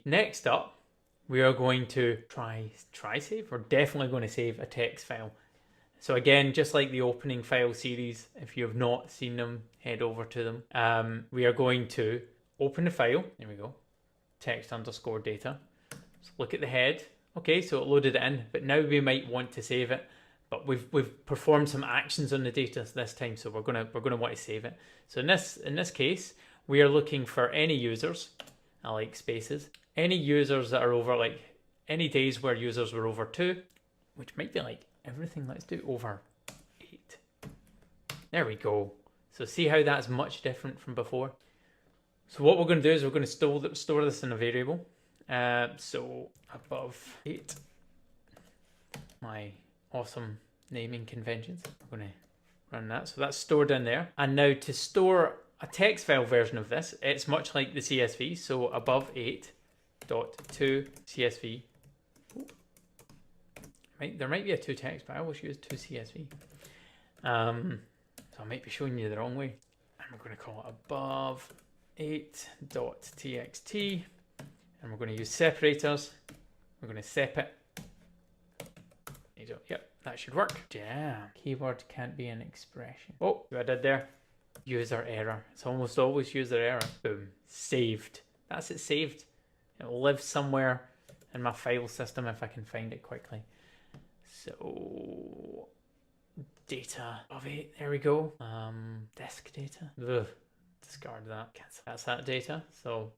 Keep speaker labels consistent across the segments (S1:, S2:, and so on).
S1: Next up, we are going to try save. We're definitely going to save a text file. So again, just like the opening file series, if you have not seen them, head over to them. We are going to open the file. There we go. Text_data. So look at the head. Okay, so it loaded it in, but now we might want to save it. But we've performed some actions on the data this time, so we're gonna want to save it. So in this case, we are looking for any users. I like spaces. Any users that are over, like any days where users were over 2, which might be like everything. Let's do over 8. There we go. So see how that's much different from before. So what we're going to do is we're going to store this in a variable. So above 8. My awesome naming conventions. I'm going to run that. So that's stored in there. And now to store a text file version of this, it's much like the CSV. So above 8.to CSV. There might be a to text, but I always use to CSV. So I might be showing you the wrong way. And we're going to call it above 8.txt. And we're going to use separators. We're going to sep it. Yep, that should work. Damn. Keyword can't be an expression. Oh, what I did there? User error. It's almost always user error. Boom. Saved. That's it, saved. It will live somewhere in my file system if I can find it quickly. So data of 8. There we go. Disk data. Ugh, discard that. Cancel. That's that data. So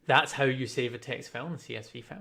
S1: that's how you save a text file in a CSV file.